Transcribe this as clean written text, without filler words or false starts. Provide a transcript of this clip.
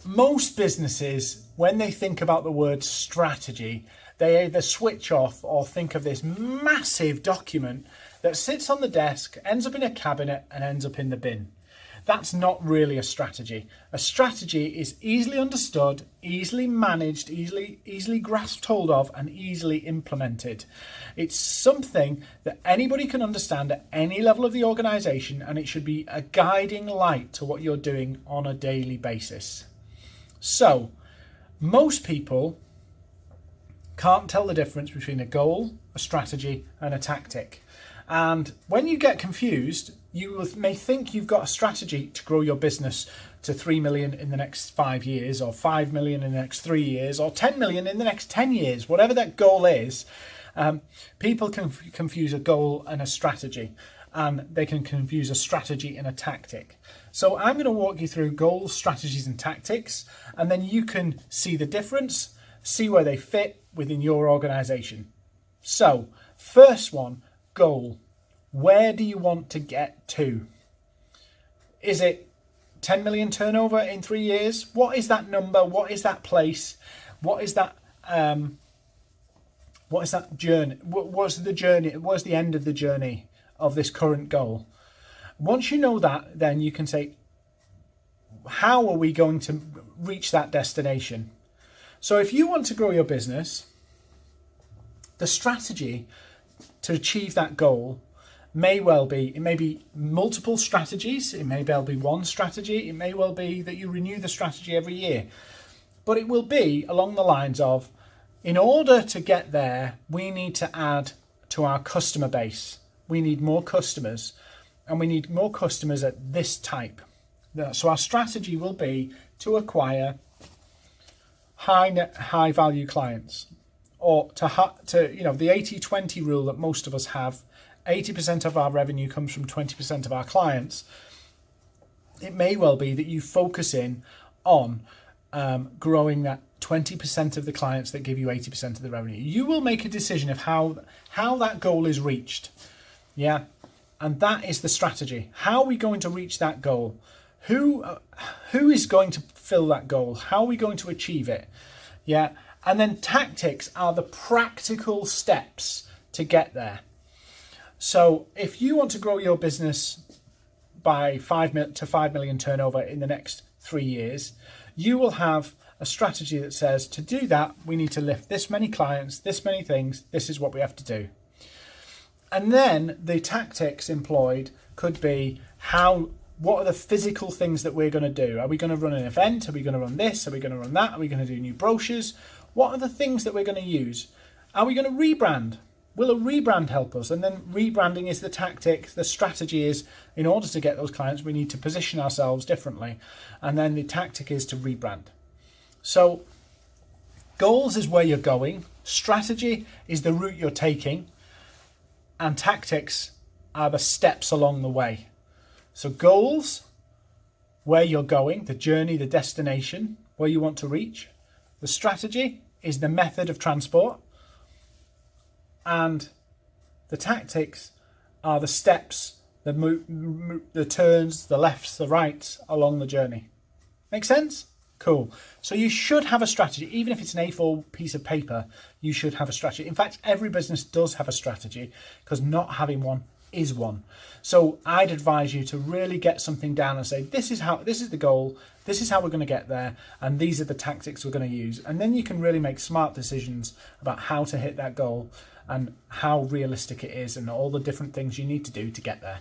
Most businesses, when they think about the word strategy, they either switch off or think of this massive document that sits on the desk, ends up in a cabinet and ends up in the bin. That's not really a strategy. A strategy is easily understood, easily managed, easily grasped hold of, and easily implemented. It's something that anybody can understand at any level of the organization, and it should be a guiding light to what you're doing on a daily basis. So, most people can't tell the difference between a goal, a strategy, and a tactic. And when you get confused, you may think you've got a strategy to grow your business to 3 million in the next 5 years, or 5 million in the next 3 years, or 10 million in the next 10 years, whatever that goal is. People can confuse a goal and a strategy, and they can confuse a strategy and a tactic. So I'm going to walk you through goals, strategies, and tactics, and then you can see the difference, see where they fit within your organization. So, first one, goal. Where do you want to get to? Is it 10 million turnover in 3 years? What is that number? What is that place? What is that journey? What's the journey? What's the end of the journey of this current goal? Once you know that, then you can say, how are we going to reach that destination? So if you want to grow your business, the strategy to achieve that goal may well be, it may be multiple strategies, it may well be one strategy, it may well be that you renew the strategy every year. But it will be along the lines of, in order to get there, we need to add to our customer base. We need more customers, and we need more customers at this type. So our strategy will be to acquire high value clients, or to the 80-20 rule that most of us have. 80% of our revenue comes from 20% of our clients. It may well be that you focus in on growing that 20% of the clients that give you 80% of the revenue. You will make a decision of how that goal is reached. Yeah. And that is the strategy. How are we going to reach that goal? Who is going to fill that goal? How are we going to achieve it? Yeah. And then tactics are the practical steps to get there. So if you want to grow your business by 5 million turnover in the next 3 years, you will have a strategy that says, to do that, we need to lift this many clients, this many things, this is what we have to do. And then the tactics employed could be what are the physical things that we're going to do? Are we going to run an event? Are we going to run this? Are we going to run that? Are we going to do new brochures? What are the things that we're going to use? Are we going to rebrand? Will a rebrand help us? And then rebranding is the tactic. The strategy is, in order to get those clients, we need to position ourselves differently. And then the tactic is to rebrand. So goals is where you're going. Strategy is the route you're taking. And tactics are the steps along the way. So goals, where you're going, the journey, the destination, where you want to reach. The strategy is the method of transport. And the tactics are the steps, the turns, the lefts, the rights along the journey. Make sense? Cool. So you should have a strategy. Even if it's an A4 piece of paper, you should have a strategy. In fact, every business does have a strategy, because not having one is one. So I'd advise you to really get something down and say, this is the goal, this is how we're going to get there, and these are the tactics we're going to use. And then you can really make smart decisions about how to hit that goal and how realistic it is and all the different things you need to do to get there.